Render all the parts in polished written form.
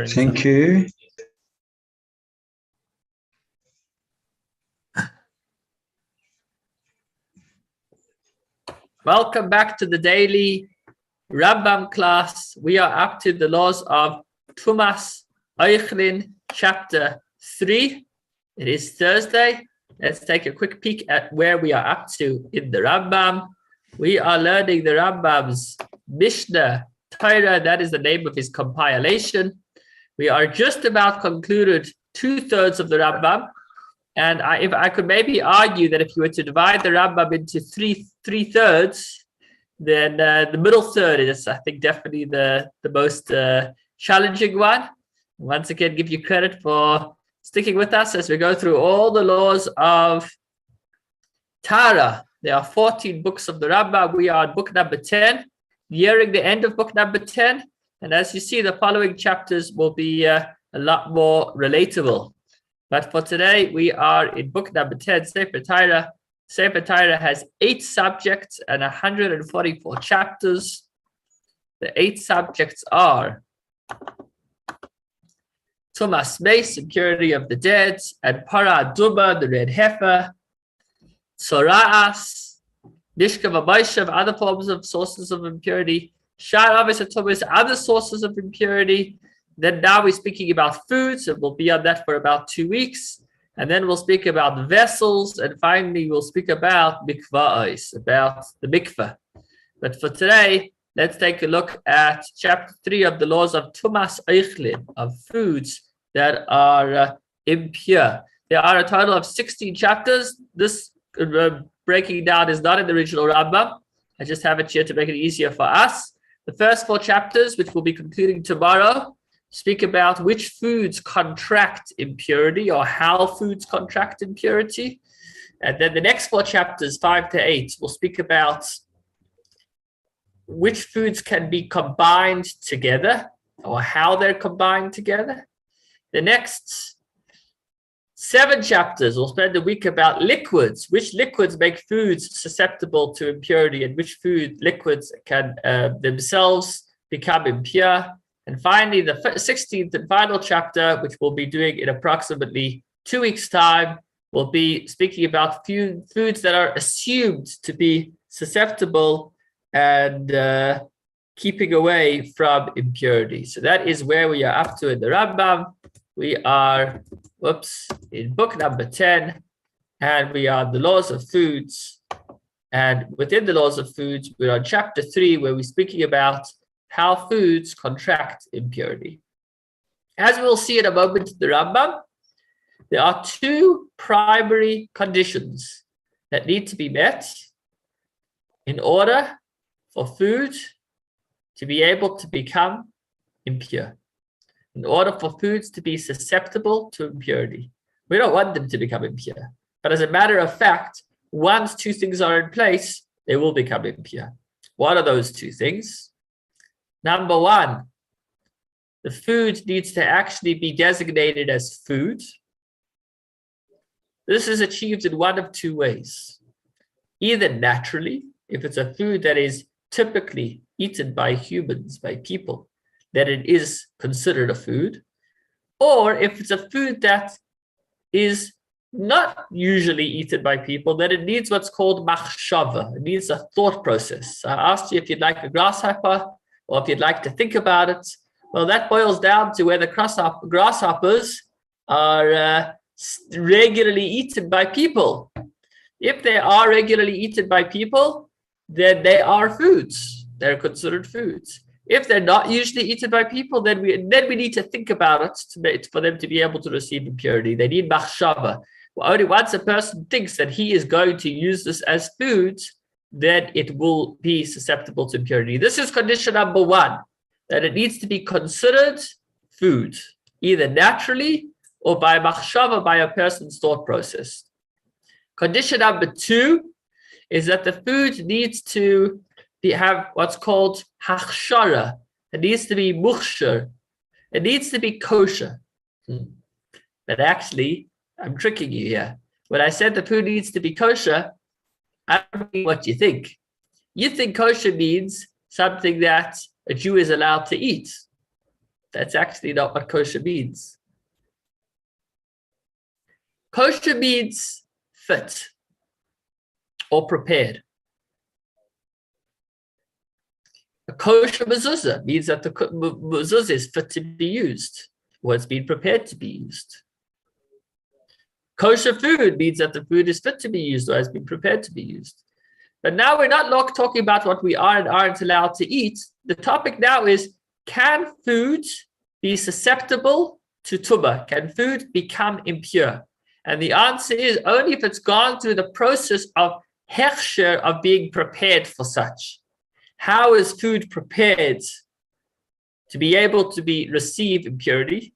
Thank you. Welcome back to the daily Rambam class. We are up to the laws of Tum'as, Ochlin, chapter 3. It is Thursday. Let's take a quick peek at where we are up to in the Rambam. We are learning the Rambam's Mishnah Torah. That is the name of his compilation. We are just about concluded 2/3 of the Rambam. And if I could maybe argue that if you were to divide the Rambam into three thirds, then the middle third is, I think, definitely the most challenging one. Once again, give you credit for sticking with us as we go through all the laws of Tara. There are 14 books of the Rambam. We are on book number 10, nearing the end of book number 10. And as you see, the following chapters will be a lot more relatable. But for today, we are in book number 10, Sefer Torah. Sefer Torah has 8 subjects and 144 chapters. The 8 subjects are Tum'as Meis, impurity of the dead, and Para Aduma, the red heifer, Tzora'as, Mishkav Abaishav, other forms of sources of impurity, Shar Avis and Tum'as, other sources of impurity. Then now we're speaking about foods, and we'll be on that for about 2 weeks. And then we'll speak about vessels, and finally we'll speak about mikvahs, about the mikvah. But for today, let's take a look at chapter 3 of the laws of Tum'as Ochlin, of foods that are impure. There are a total of 16 chapters. This breaking down is not in the original Rambam. I just have it here to make it easier for us. The first 4 chapters, which we'll be concluding tomorrow, speak about which foods contract impurity or how foods contract impurity. And then the next 4 chapters, 5 to 8, will speak about which foods can be combined together or how they're combined together. The next 7 chapters will spend a week about liquids, which liquids make foods susceptible to impurity and which liquids can themselves become impure. And finally, the 16th and final chapter, which we'll be doing in approximately 2 weeks' time, will be speaking about foods that are assumed to be susceptible and keeping away from impurity. So that is where we are up to in the Rambam. We are, in book number 10, and we are the laws of foods. And within the laws of foods, we're on chapter 3, where we're speaking about how foods contract impurity. As we'll see in a moment in the Rambam, there are 2 primary conditions that need to be met in order for food to be able to become impure, in order for foods to be susceptible to impurity. We don't want them to become impure, but as a matter of fact, once 2 things are in place, they will become impure. What are those 2 things? Number 1, the food needs to actually be designated as food. This is achieved in one of 2 ways. Either naturally, if it's a food that is typically eaten by humans, by people, then it is considered a food. Or if it's a food that is not usually eaten by people, then it needs what's called machshava. It needs a thought process. I asked you if you'd like a grasshopper, or if you'd like to think about it. Well, that boils down to whether grasshoppers are regularly eaten by people. If they are regularly eaten by people, then they are foods. They're considered foods. If they're not usually eaten by people, then we need to think about it for them to be able to receive impurity. They need machshava. Well, only once a person thinks that he is going to use this as food, then it will be susceptible to impurity. This is condition number 1, that it needs to be considered food, either naturally or by machshava, by a person's thought process. Condition number 2 is that the food needs to have what's called hachshara. It needs to be muchshar. It needs to be kosher. But actually, I'm tricking you here. When I said the food needs to be kosher, I don't mean what you think. You think kosher means something that a Jew is allowed to eat. That's actually not what kosher means. Kosher means fit or prepared. A kosher mezuzah means that the mezuzah is fit to be used, or it's been prepared to be used. Kosher food means that the food is fit to be used or has been prepared to be used. But now we're not talking about what we are and aren't allowed to eat. The topic now is, can food be susceptible to tum'ah? Can food become impure? And the answer is only if it's gone through the process of hechsher, of being prepared for such. How is food prepared to be able to receive impurity?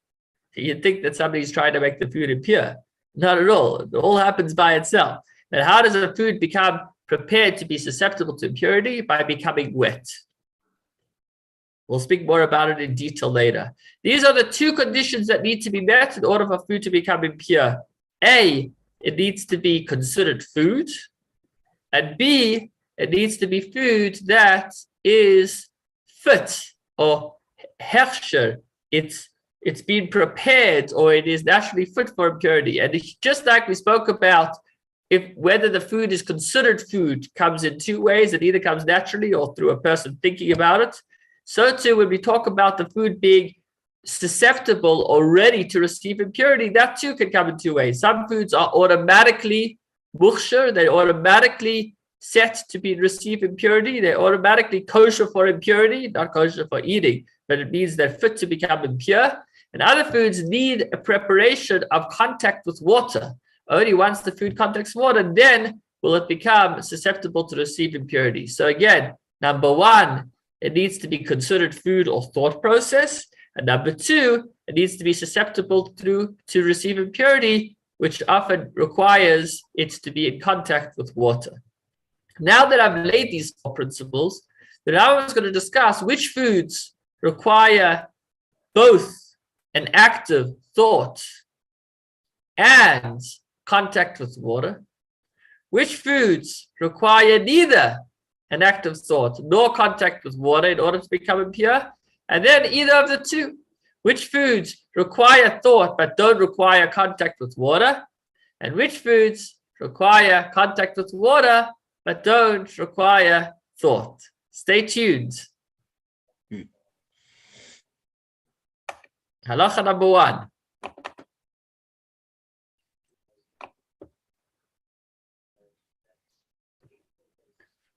You'd think that somebody's trying to make the food impure. Not at all. It all happens by itself. And how does a food become prepared to be susceptible to impurity? By becoming wet. We'll speak more about it in detail later. These are the two conditions that need to be met in order for food to become impure. A, it needs to be considered food. And B, it needs to be food that is fit or hechsher. It's been prepared, or it is naturally fit for impurity. And it's just like we spoke about, whether the food is considered food comes in two ways. It either comes naturally or through a person thinking about it. So too, when we talk about the food being susceptible or ready to receive impurity, that too can come in two ways. Some foods are automatically mukhshar, they're automatically set to receive impurity. They're automatically kosher for impurity, not kosher for eating, but it means they're fit to become impure. And other foods need a preparation of contact with water. Only once the food contacts water, then will it become susceptible to receive impurity. So again, number one, it needs to be considered food or thought process. And number two, it needs to be susceptible to receive impurity, which often requires it to be in contact with water. Now that I've laid these four principles, then I was going to discuss which foods require both an active thought and contact with water, which foods require neither an active thought nor contact with water in order to become impure, and then either of the two, which foods require thought but don't require contact with water, and which foods require contact with water but don't require thought. Stay tuned. Halacha number one.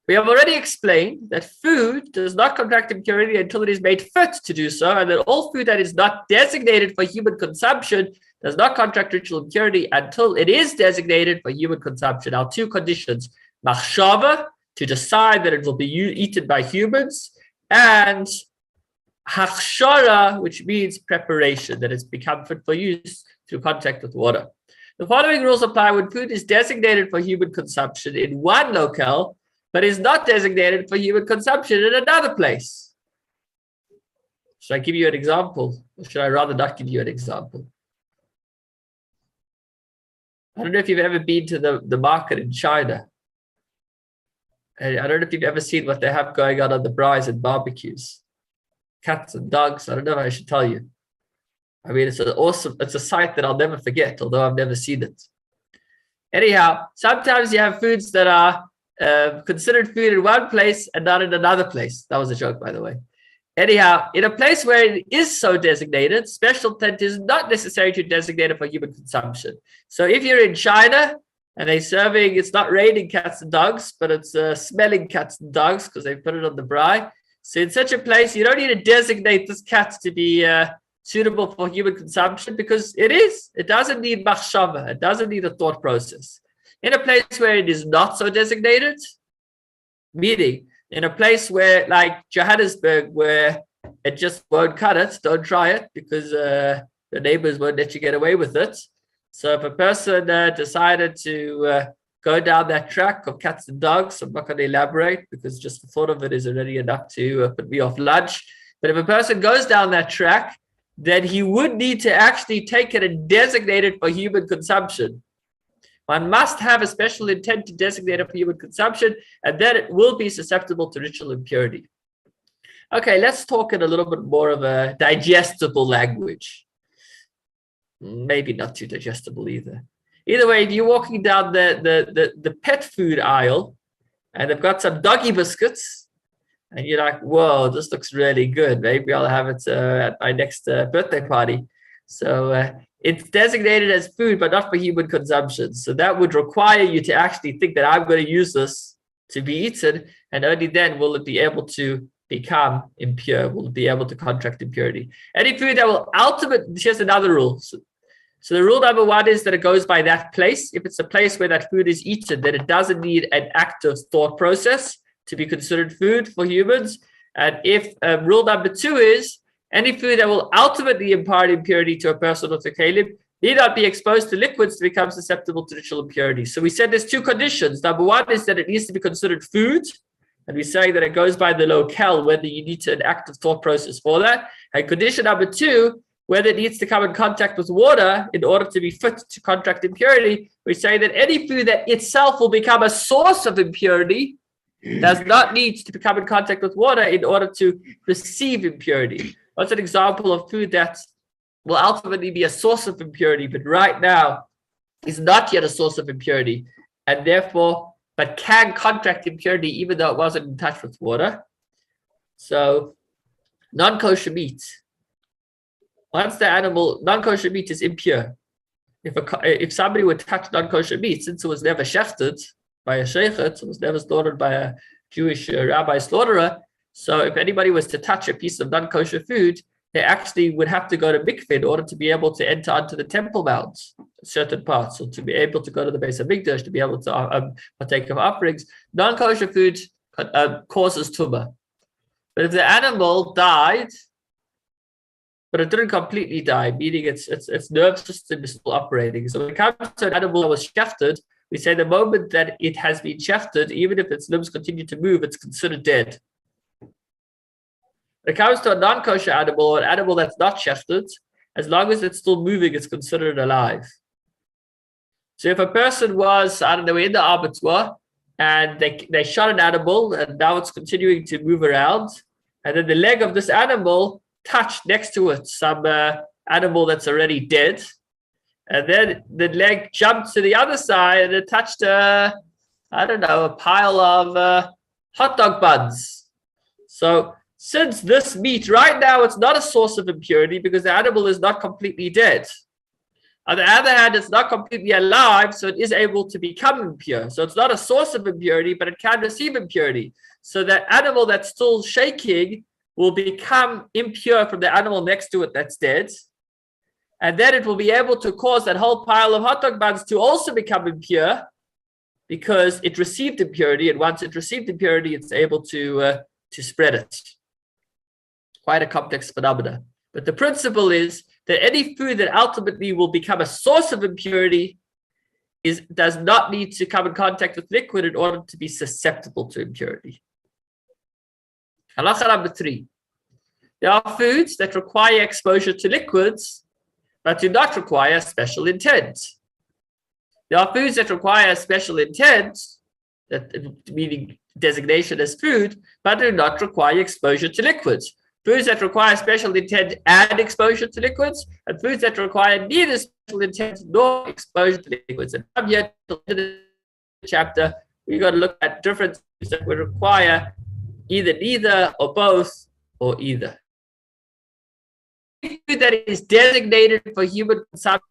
We have already explained that food does not contract impurity until it is made fit to do so, and that all food that is not designated for human consumption does not contract ritual impurity until it is designated for human consumption. Our two conditions: machshava, to decide that it will be eaten by humans, and hachshara, which means preparation, that it's become fit for use through contact with water. The following rules apply when food is designated for human consumption in one locale, but is not designated for human consumption in another place. Should I give you an example, or should I rather not give you an example? I don't know if you've ever been to the market in China. I don't know if you've ever seen what they have going on the braais and barbecues. Cats and dogs, I don't know if I should tell you. I mean, it's a sight that I'll never forget, although I've never seen it. Anyhow, sometimes you have foods that are considered food in one place and not in another place. That was a joke, by the way. Anyhow, in a place where it is so designated, special tent is not necessary to designate it for human consumption. So if you're in China and they're serving, it's not raining cats and dogs, but it's smelling cats and dogs because they put it on the braai. So in such a place, you don't need to designate this cat to be suitable for human consumption, because it is. It doesn't need machshava. It doesn't need a thought process. In a place where it is not so designated, meaning in a place where, like Johannesburg, where it just won't cut it, don't try it, because the neighbors won't let you get away with it. So if a person decided to go down that track of cats and dogs, I'm not going to elaborate because just the thought of it is already enough to put me off lunch. But if a person goes down that track, then he would need to actually take it and designate it for human consumption. One must have a special intent to designate it for human consumption, and then it will be susceptible to ritual impurity. Okay, let's talk in a little bit more of a digestible language. Maybe not too digestible either. Either way, if you're walking down the pet food aisle and they've got some doggy biscuits, and you're like, whoa, this looks really good. Maybe I'll have it at my next birthday party. So it's designated as food, but not for human consumption. So that would require you to actually think that I'm going to use this to be eaten, and only then will it be able to become impure, will it be able to contract impurity. Any food that will ultimately, here's another rule. So the rule number one is that it goes by that place. If it's a place where that food is eaten, then it doesn't need an active thought process to be considered food for humans. And if rule number two is any food that will ultimately impart impurity to a person or to Caleb need not be exposed to liquids to become susceptible to ritual impurity. So we said there's two conditions. Number one is that it needs to be considered food. And we say that it goes by the locale, whether you need to an active thought process for that. And condition number two, whether it needs to come in contact with water in order to be fit to contract impurity. We say that any food that itself will become a source of impurity does not need to become in contact with water in order to receive impurity. What's an example of food that will ultimately be a source of impurity, but right now is not yet a source of impurity, and therefore, but can contract impurity even though it wasn't in touch with water? So, non-kosher meat. Once the animal, non-kosher meat is impure. If somebody would touch non-kosher meat, since it was never shechted by a sheichet, it was never slaughtered by a Jewish rabbi slaughterer. So if anybody was to touch a piece of non-kosher food, they actually would have to go to mikveh in order to be able to enter onto the temple mounts, certain parts, or to be able to go to the base of Mikdash, to be able to partake of offerings. Non-kosher food causes tumah. But if the animal died, but it didn't completely die, meaning its nerve system is still operating. So when it comes to an animal that was shafted, we say the moment that it has been shafted, even if its limbs continue to move, it's considered dead. When it comes to a non-kosher animal or an animal that's not shafted, as long as it's still moving, it's considered alive. So if a person was, I don't know, in the abattoir and they shot an animal and now it's continuing to move around, and then the leg of this animal touched next to it some animal that's already dead, and then the leg jumped to the other side and it touched a pile of hot dog buns. So since this meat right now, it's not a source of impurity because the animal is not completely dead. On the other hand, it's not completely alive, so it is able to become impure. So it's not a source of impurity, but it can receive impurity. So that animal that's still shaking will become impure from the animal next to it that's dead. And then it will be able to cause that whole pile of hot dog buns to also become impure because it received impurity. And once it received impurity, it's able to spread it. Quite a complex phenomena. But the principle is that any food that ultimately will become a source of impurity does not need to come in contact with liquid in order to be susceptible to impurity. Halacha number 3. There are foods that require exposure to liquids, but do not require special intent. There are foods that require special intent, meaning designation as food, but do not require exposure to liquids. Foods that require special intent and exposure to liquids, and foods that require neither special intent nor exposure to liquids. And from here to the chapter, we've got to look at different foods that would require either neither or both or either. Food that is designated for human consumption.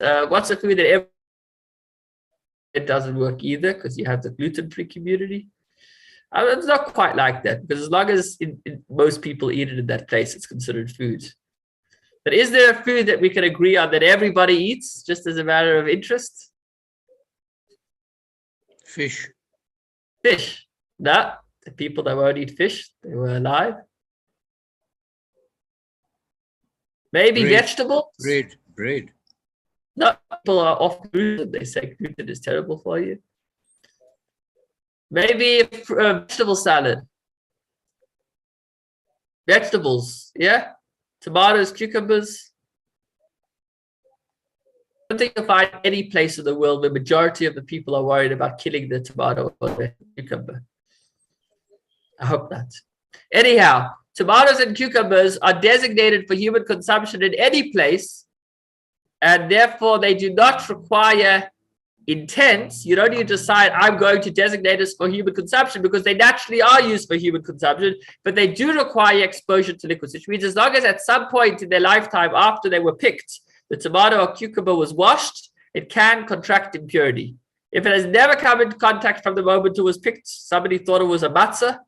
What's a food that it doesn't work either because you have the gluten-free community? It's not quite like that because as long as most people eat it in that place, it's considered food. But is there a food that we can agree on that everybody eats just as a matter of interest? Fish. Fish. No, the people that won't eat fish, they were alive. Maybe Bread. vegetables? Bread. No, people are off gluten. They say gluten is terrible for you. Maybe vegetable salad. Vegetables, yeah? Tomatoes, cucumbers. think you'll find any place in the world where majority of the people are worried about killing the tomato or the cucumber. I hope not. Anyhow, tomatoes and cucumbers are designated for human consumption in any place, and therefore they do not require intent. You don't need to decide, I'm going to designate this for human consumption, because they naturally are used for human consumption, but they do require exposure to liquids, which means as long as at some point in their lifetime after they were picked, the tomato or cucumber was washed, it can contract impurity. If it has never come into contact from the moment it was picked, somebody thought it was a matzah,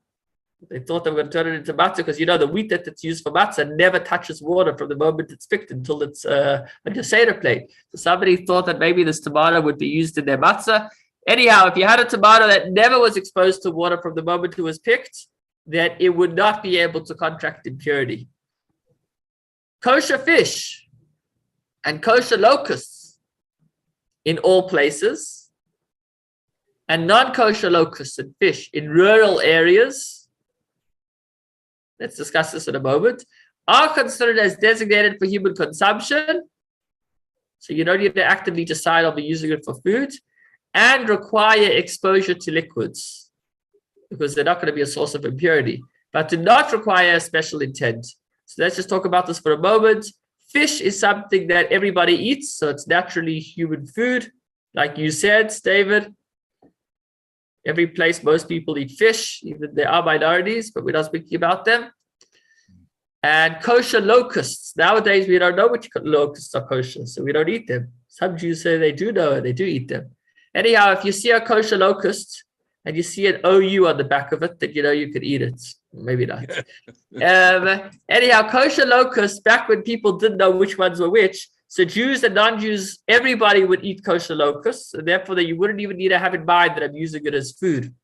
they thought they were going to turn it into matzah, because the wheat that's used for matzah never touches water from the moment it's picked until it's on your Seder plate. So somebody thought that maybe this tomato would be used in their matzah. Anyhow, if you had a tomato that never was exposed to water from the moment it was picked, then it would not be able to contract impurity. Kosher fish and kosher locusts in all places, and non-kosher locusts and fish in rural areas, let's discuss this in a moment, are considered as designated for human consumption. So you don't need to actively decide I'll be using it for food, and require exposure to liquids because they're not going to be a source of impurity, but do not require a special intent. So let's just talk about this for a moment. Fish is something that everybody eats, so it's naturally human food. Like you said, David, every place, most people eat fish, even there are minorities, but we're not speaking about them. And kosher locusts. Nowadays, we don't know which locusts are kosher, so we don't eat them. Some Jews say they do know, and they do eat them. Anyhow, if you see a kosher locust and you see an OU on the back of it, then you could eat it. Maybe not. Anyhow, kosher locusts, back when people didn't know which ones were which, so Jews and non-Jews, everybody would eat kosher locusts, and therefore you wouldn't even need to have in mind that I'm using it as food.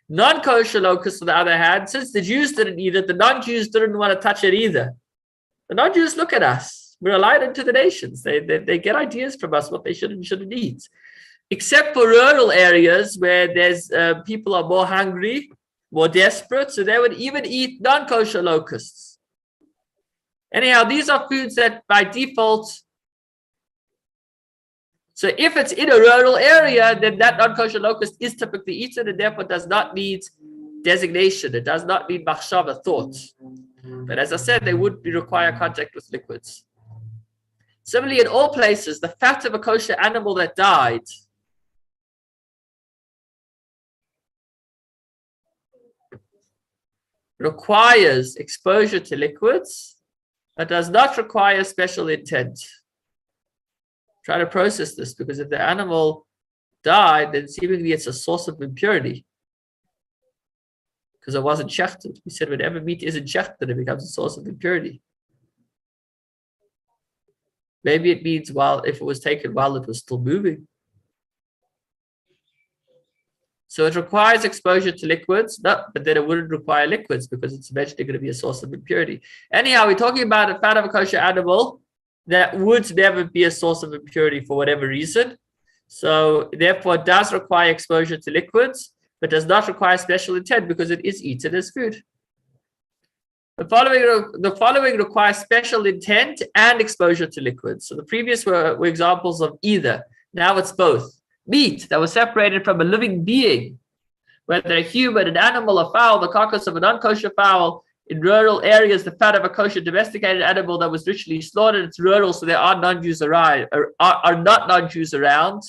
Non-kosher locusts, on the other hand, since the Jews didn't eat it, the non-Jews didn't want to touch it either. The non-Jews look at us. We're a light unto the nations. They get ideas from us what they should and shouldn't eat. Except for rural areas where there's people are more hungry, more desperate, so they would even eat non-kosher locusts. Anyhow, these are foods that by default, so if it's in a rural area, then that non-kosher locust is typically eaten and therefore does not need designation. It does not need machshava, thought. But as I said, they would require contact with liquids. Similarly, in all places, the fat of a kosher animal that died requires exposure to liquids, but does not require special intent. Try to process this, because if the animal died, then seemingly it's a source of impurity because it wasn't shechted. We said whenever meat isn't shechted, it becomes a source of impurity. Maybe it means if it was taken while it was still moving. So it requires exposure to liquids, but then it wouldn't require liquids because it's eventually going to be a source of impurity. Anyhow, we're talking about a fat of a kosher animal that would never be a source of impurity for whatever reason. So therefore it does require exposure to liquids, but does not require special intent because it is eaten as food. The following requires special intent and exposure to liquids. So the previous were examples of either. Now it's both. Meat that was separated from a living being, whether a human, an animal, a fowl, the carcass of a non-kosher fowl. In rural areas, the fat of a kosher domesticated animal that was ritually slaughtered. It's rural, so there are non-Jews around, are not non-Jews around,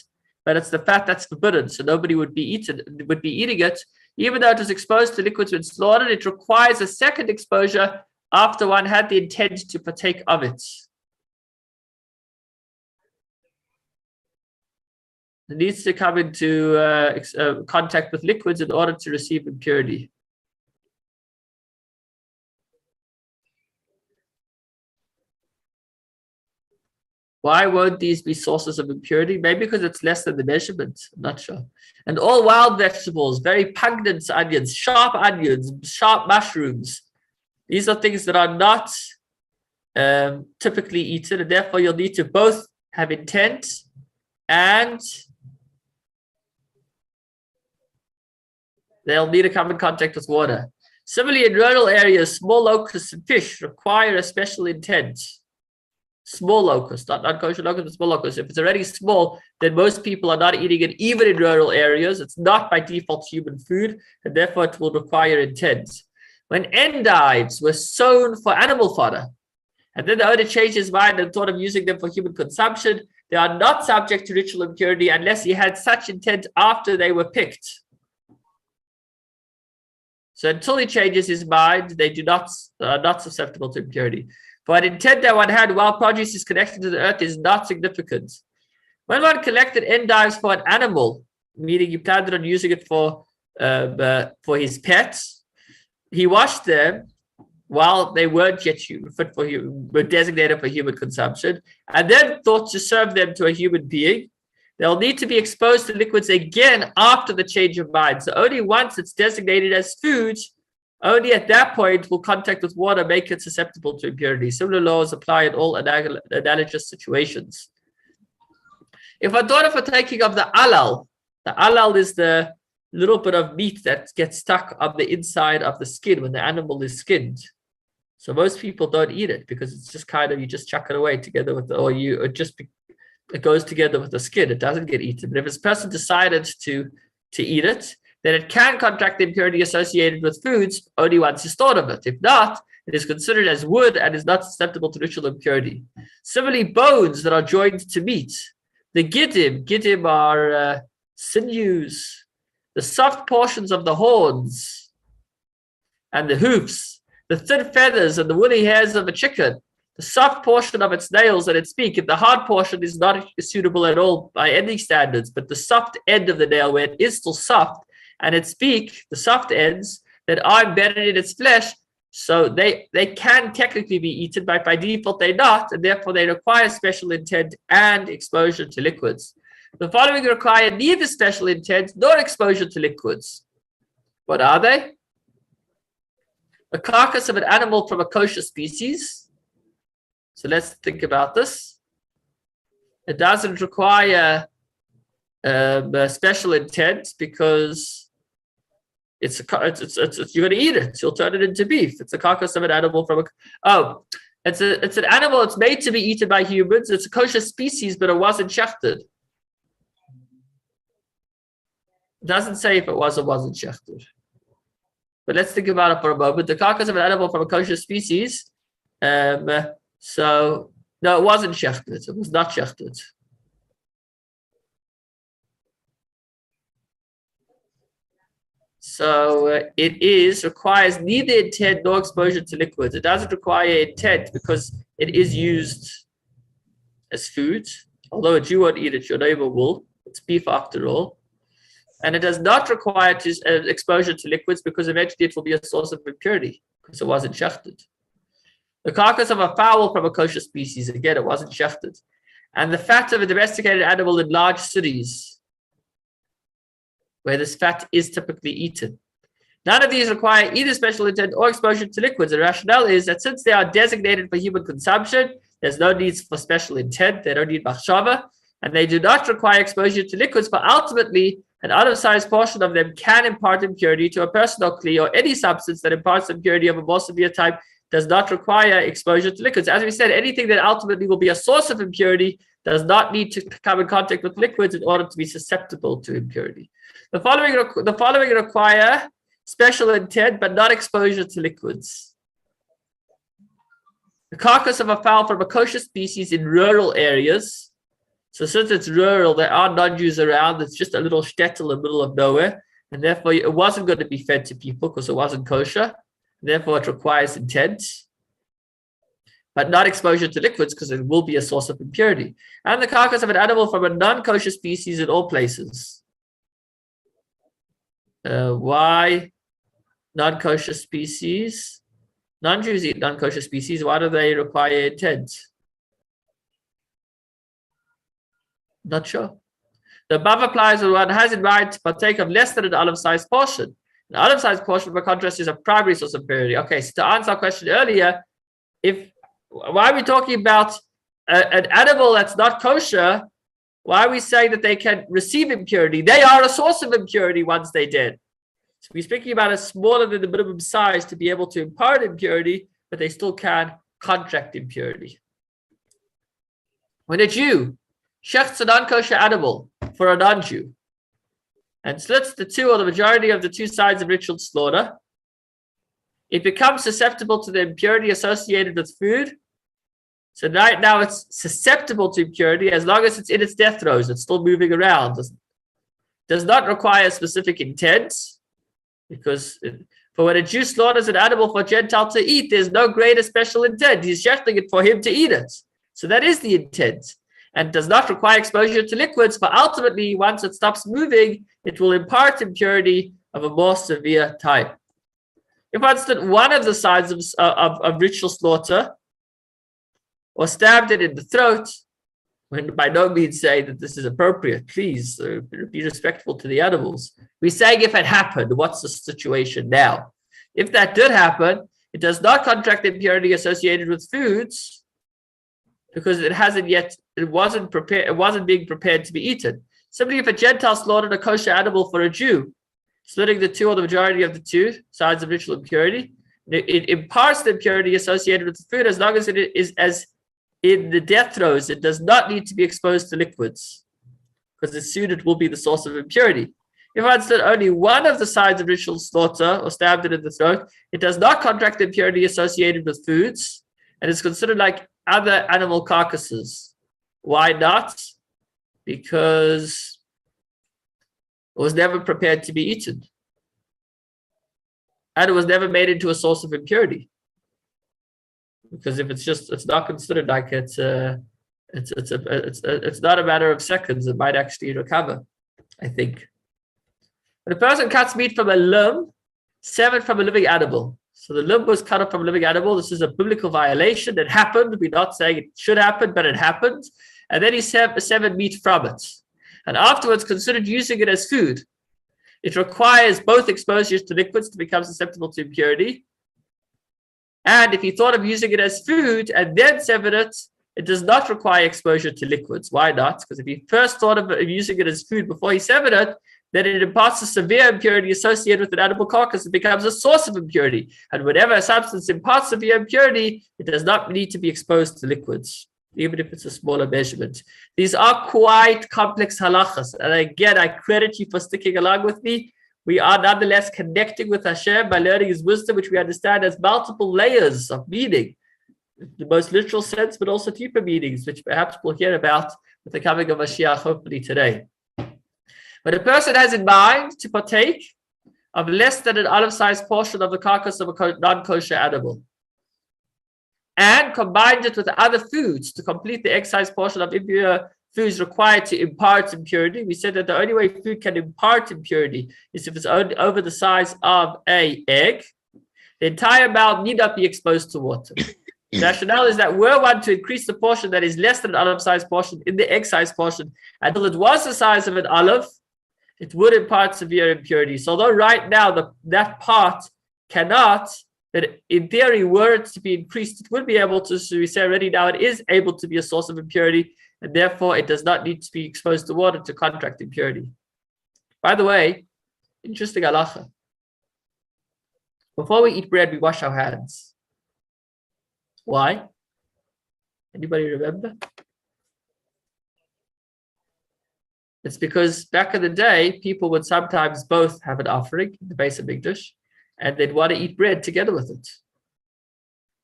but it's the fat that's forbidden, so nobody would be eating it. Even though it was exposed to liquids when slaughtered, it requires a second exposure after one had the intent to partake of it. It needs to come into contact with liquids in order to receive impurity. Why won't these be sources of impurity? Maybe because it's less than the measurement. I'm not sure. And all wild vegetables, very pungent onions, sharp mushrooms. These are things that are not typically eaten, and therefore you'll need to both have intent and they'll need to come in contact with water. Similarly, in rural areas, small locusts and fish require a special intent. Small locust, not non-kosher locust, but small locust. If it's already small, then most people are not eating it, even in rural areas. It's not by default human food, and therefore it will require intent. When endives were sown for animal fodder, and then the owner changed his mind and thought of using them for human consumption, they are not subject to ritual impurity unless he had such intent after they were picked. So until he changes his mind, they are not susceptible to impurity. But intent that one had while produce is connected to the earth is not significant. When one collected endives for an animal, meaning he planned on using it for his pets, he washed them while they weren't yet were designated for human consumption, and then thought to serve them to a human being. They'll need to be exposed to liquids again after the change of mind. So only once it's designated as food, only at that point will contact with water make it susceptible to impurity. Similar laws apply in all analogous situations. If I thought of partaking of the alal is the little bit of meat that gets stuck on the inside of the skin when the animal is skinned. So most people don't eat it because it's just kind of, you just chuck it away together with it goes together with the skin. It doesn't get eaten. But if this person decided to eat it, then it can contract the impurity associated with foods only once it's thought of it. If not, it is considered as wood and is not susceptible to ritual impurity. Similarly, bones that are joined to meat. The gidim are sinews, the soft portions of the horns and the hoofs, the thin feathers and the woolly hairs of a chicken, the soft portion of its nails and its beak. If the hard portion is not suitable at all by any standards, but the soft end of the nail where it is still soft, and its beak, the soft ends that are embedded in its flesh, so they can technically be eaten, but by default they're not, and therefore they require special intent and exposure to liquids. The following require neither special intent nor exposure to liquids. What are they? A carcass of an animal from a kosher species. So let's think about this. It doesn't require special intent because you're going to eat it. You'll turn it into beef. It's a carcass of an animal from it's an animal. It's made to be eaten by humans. It's a kosher species, but it wasn't shechted. It doesn't say if it was or wasn't shechted. But let's think about it for a moment. The carcass of an animal from a kosher species. So no, it wasn't shechted. It was not shechted. So it requires neither intent nor exposure to liquids. It doesn't require intent because it is used as food. Although a Jew won't eat it, your neighbor will. It's beef after all. And it does not require exposure to liquids because eventually it will be a source of impurity because it wasn't shechted. The carcass of a fowl from a kosher species, again, it wasn't shechted. And the fat of a domesticated animal in large cities, where this fat is typically eaten. None of these require either special intent or exposure to liquids. The rationale is that since they are designated for human consumption, there's no need for special intent. They don't need machshava, and they do not require exposure to liquids, but ultimately, an out-of-size portion of them can impart impurity to a person or kli, or any substance that imparts impurity of a more severe type does not require exposure to liquids. As we said, anything that ultimately will be a source of impurity does not need to come in contact with liquids in order to be susceptible to impurity. The following require special intent, but not exposure to liquids. The carcass of a fowl from a kosher species in rural areas. So since it's rural, there are non-Jews around. It's just a little shtetl in the middle of nowhere. And therefore, it wasn't going to be fed to people because it wasn't kosher. Therefore, it requires intent, but not exposure to liquids because it will be a source of impurity. And the carcass of an animal from a non-kosher species in all places. Why non-kosher species? Non-Jews eat non-kosher species. Why do they require intent? Not sure. The above applies when one has in mind to partake of less than an olive-sized portion. An olive-sized portion, by contrast, is a primary source of impurity. Okay, so to answer our question earlier, why are we talking about an animal that's not kosher? Why are we saying that they can receive impurity? They are a source of impurity once they're dead. So we're speaking about a smaller than the minimum size to be able to impart impurity, but they still can contract impurity. When a Jew shechts a non-kosher animal for a non-Jew and slits the two or the majority of the two sides of ritual slaughter, it becomes susceptible to the impurity associated with food. So right now it's susceptible to impurity as long as it's in its death throes, it's still moving around. Does not require specific intent, because for when a Jew slaughters an animal for a Gentile to eat, there's no greater special intent. He's shechting it for him to eat it. So that is the intent, and does not require exposure to liquids, but ultimately, once it stops moving, it will impart impurity of a more severe type. If I understood one of the sides of ritual slaughter, or stabbed it in the throat, when by no means say that this is appropriate, please be respectful to the animals. We're saying if it happened, what's the situation now? If that did happen, it does not contract impurity associated with foods, because it wasn't being prepared to be eaten. Simply if a Gentile slaughtered a kosher animal for a Jew, splitting the two or the majority of the two sides of ritual impurity, it imparts the impurity associated with the food as long as it is as in the death throes. It does not need to be exposed to liquids, because as soon it will be the source of impurity. If I understood only one of the sides of ritual slaughter or stabbed it in the throat, it does not contract the impurity associated with foods and is considered like other animal carcasses. Why not? Because it was never prepared to be eaten, and it was never made into a source of impurity. Because if it's not considered like it's not a matter of seconds. It might actually recover, I think. When a person cuts meat from a limb severed from a living animal, so the limb was cut off from a living animal, this is a biblical violation. It happened. We're not saying it should happen, but it happened. And then he severed meat from it, and afterwards considered using it as food. It requires both exposures to liquids to become susceptible to impurity. And if he thought of using it as food and then severed it, it does not require exposure to liquids. Why not? Because if he first thought of using it as food before he severed it, then it imparts a severe impurity associated with an animal carcass. It becomes a source of impurity. And whenever a substance imparts severe impurity, it does not need to be exposed to liquids, even if it's a smaller measurement. These are quite complex halachas. And again, I credit you for sticking along with me. We are nonetheless connecting with Hashem by learning His wisdom, which we understand as multiple layers of meaning, the most literal sense, but also deeper meanings, which perhaps we'll hear about with the coming of Mashiach, hopefully today. When a person has in mind to partake of less than an olive-sized portion of the carcass of a non-kosher animal, and combines it with other foods to complete the egg-sized portion of impure foods required to impart impurity. We said that the only way food can impart impurity is if it's over the size of an egg. The entire amount need not be exposed to water. The rationale is that were one to increase the portion that is less than an olive-sized portion in the egg-sized portion until it was the size of an olive, it would impart severe impurity. So although right now that part cannot, that in theory, were it to be increased, it would be able to, so we say already now, it is able to be a source of impurity, and therefore it does not need to be exposed to water to contract impurity. By the way, interesting halacha. Before we eat bread, we wash our hands. Why? Anybody remember? It's because back in the day, people would sometimes both have an offering in the base of Mikdash, and they'd want to eat bread together with it.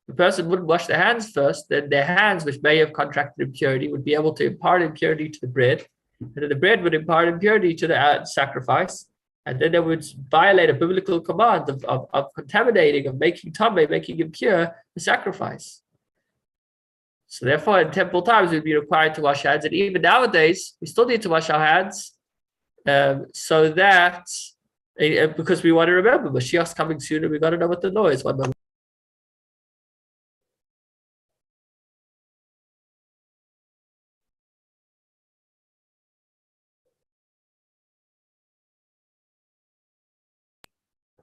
The person wouldn't wash their hands first, then their hands, which may have contracted impurity, would be able to impart impurity to the bread, and then the bread would impart impurity to the sacrifice, and then they would violate a biblical command of contaminating, of making tameh, making impure the sacrifice. So therefore, in temple times, we'd be required to wash hands, and even nowadays, we still need to wash our hands, so that, because we want to remember, Mashiach's coming sooner, we got to know what the law is. One moment.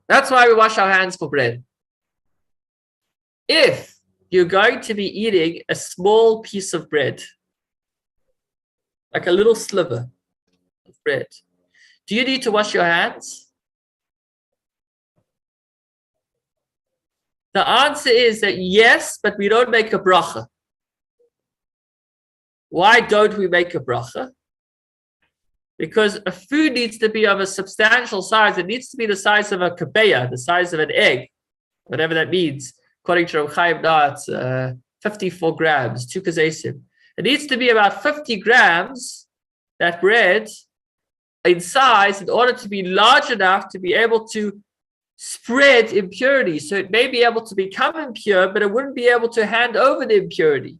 That's why we wash our hands for bread. If you're going to be eating a small piece of bread, like a little sliver of bread, do you need to wash your hands? The answer is that yes, but we don't make a bracha. Why don't we make a bracha? Because a food needs to be of a substantial size. It needs to be the size of a kabeya, the size of an egg, whatever that means. According to Rav Chaim Naatz, 54 grams, 2 kazesim. It needs to be about 50 grams, that bread, in size, in order to be large enough to be able to spread impurity. So it may be able to become impure, but it wouldn't be able to hand over the impurity.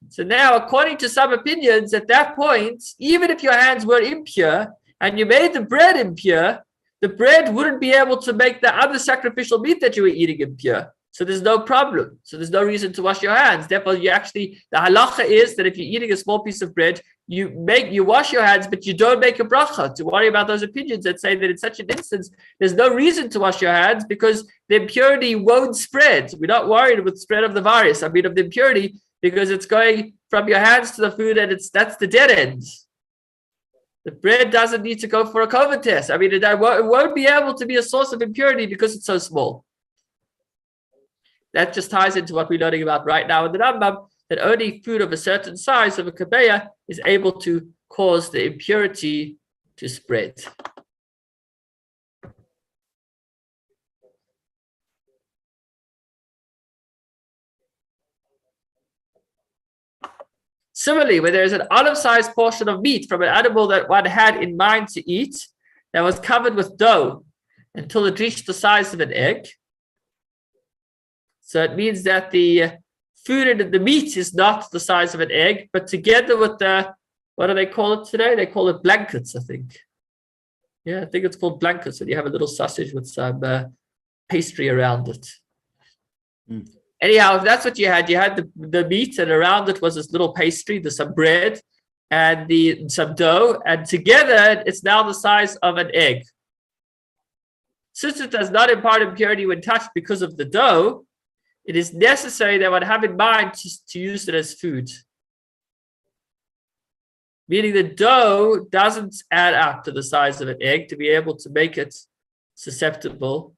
So now, according to some opinions, at that point, even if your hands were impure and you made the bread impure, the bread wouldn't be able to make the other sacrificial meat that you were eating impure. So there's no problem. So there's no reason to wash your hands. Therefore, the halacha is that if you're eating a small piece of bread, you wash your hands, but you don't make a bracha. To worry about those opinions that say that in such an instance, there's no reason to wash your hands because the impurity won't spread. We're not worried with the spread of the virus, of the impurity, because it's going from your hands to the food, and that's the dead end. The bread doesn't need to go for a COVID test. It won't be able to be a source of impurity because it's so small. That just ties into what we're learning about right now in the Rambam, that only food of a certain size of a kabeya is able to cause the impurity to spread. Similarly, when there is an olive-sized portion of meat from an animal that one had in mind to eat that was covered with dough until it reached the size of an egg, so it means that the food and the meat is not the size of an egg, but together with the, what do they call it today? They call it blankets, I think. Yeah, I think it's called blankets, when you have a little sausage with some pastry around it. Mm. Anyhow, if that's what you had the meat, and around it was this little pastry, some bread, and some dough, and together it's now the size of an egg. Since it does not impart impurity when touched because of the dough, it is necessary that one have in mind to use it as food. Meaning the dough doesn't add up to the size of an egg to be able to make it susceptible.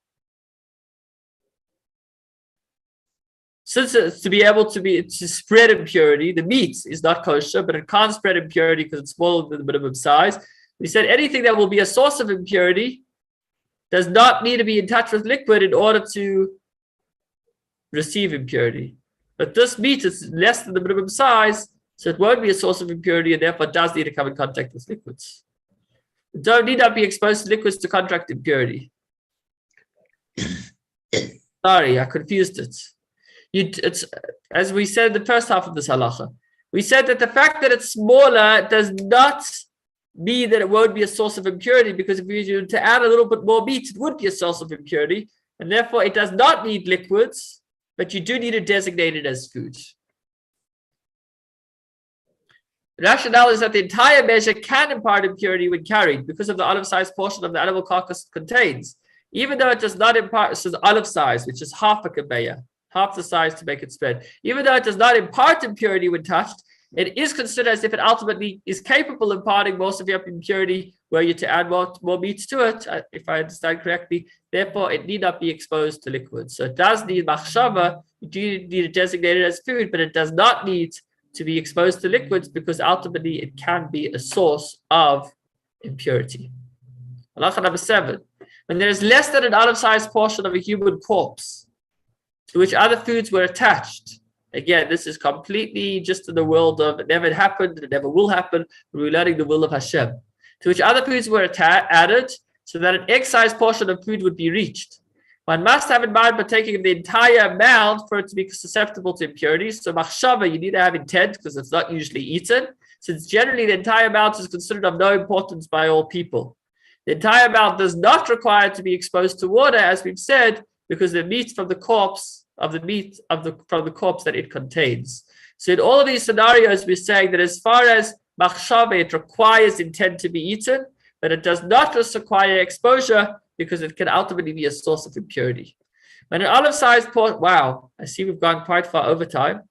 Since it's to be able to spread impurity, the meat is not kosher, but it can't spread impurity because it's smaller than the minimum size. We said anything that will be a source of impurity does not need to be in touch with liquid in order to receive impurity. But this meat is less than the minimum size, so it won't be a source of impurity, and therefore does need to come in contact with liquids. It don't need not be exposed to liquids to contract impurity. Sorry, I confused it. It's as we said in the first half of this halacha. We said that the fact that it's smaller does not mean that it won't be a source of impurity, because if we were to add a little bit more meat, it would be a source of impurity, and therefore it does not need liquids, but you do need to designate it as food. The rationale is that the entire measure can impart impurity when carried because of the olive-sized portion of the animal carcass it contains, even though it does not impart, so the olive size, which is half a kabeya, half the size to make it spread. Even though it does not impart impurity when touched, it is considered as if it ultimately is capable of imparting most of your impurity were you to add more meat to it, if I understand correctly. Therefore, it need not be exposed to liquids. So it does need machshava. You do need to designate it as food, but it does not need to be exposed to liquids because ultimately it can be a source of impurity. Halacha number 7. When there is less than an olive-sized portion of a human corpse to which other foods were attached. Again, this is completely just in the world of it never happened, it never will happen. We're learning the will of Hashem. To which other foods were added, so that an egg-sized portion of food would be reached. One must have in mind partaking of the entire amount for it to be susceptible to impurities. So machshava, you need to have intent because it's not usually eaten, since generally the entire amount is considered of no importance by all people. The entire amount does not require to be exposed to water, as we've said, because the meat from the corpse from the corpse that it contains. So in all of these scenarios, we're saying that as far as machshava, it requires intent to be eaten, but it does not just require exposure because it can ultimately be a source of impurity. When an olive-sized portion, wow, I see we've gone quite far over time.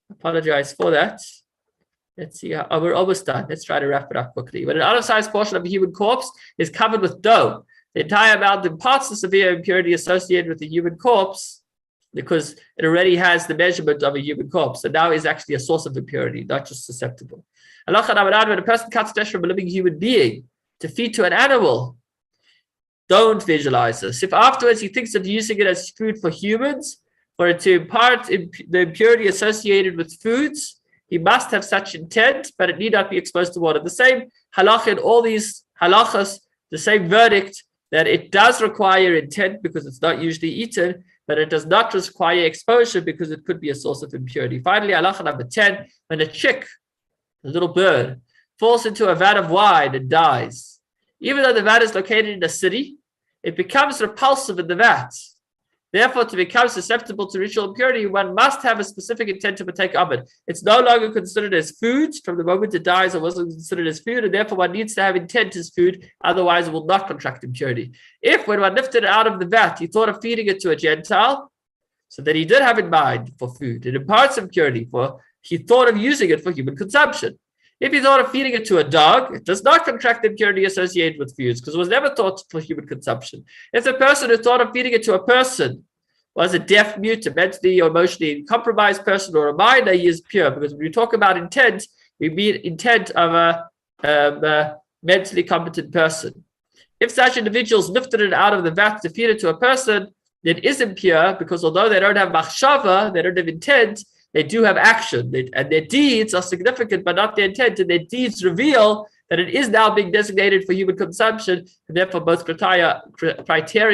Apologize for that. Let's see, we're almost done. Let's try to wrap it up quickly. When an olive-sized portion of a human corpse is covered with dough, the entire amount imparts the severe impurity associated with the human corpse. because it already has the measurement of a human corpse, and now is actually a source of impurity, not just susceptible. When a person cuts flesh from a living human being to feed to an animal, don't visualize this. If afterwards he thinks of using it as food for humans, for it to impart the impurity associated with foods, he must have such intent, but it need not be exposed to water. The same halacha in all these halachas, the same verdict, that it does require intent because it's not usually eaten, but it does not require exposure because it could be a source of impurity. Finally, halacha number 10, when a chick, a little bird, falls into a vat of wine and dies, even though the vat is located in a city, it becomes repulsive in the vat. Therefore, to become susceptible to ritual impurity, one must have a specific intent to partake of it. It's no longer considered as food from the moment it dies. It wasn't considered as food, and therefore one needs to have intent as food. Otherwise, it will not contract impurity. If, when one lifted it out of the vat, he thought of feeding it to a Gentile, so that he did have in mind for food, it imparts impurity, for he thought of using it for human consumption. If he thought of feeding it to a dog, it does not contract impurity associated with foods because it was never thought for human consumption. If the person who thought of feeding it to a person was a deaf, mute, a mentally or emotionally compromised person or a minor, he is pure. Because when we talk about intent, we mean intent of a mentally competent person. If such individuals lifted it out of the vat to feed it to a person, it is impure because although they don't have machshava, they don't have intent, they do have action, and their deeds are significant, but not their intent. And their deeds reveal that it is now being designated for human consumption, and therefore both criteria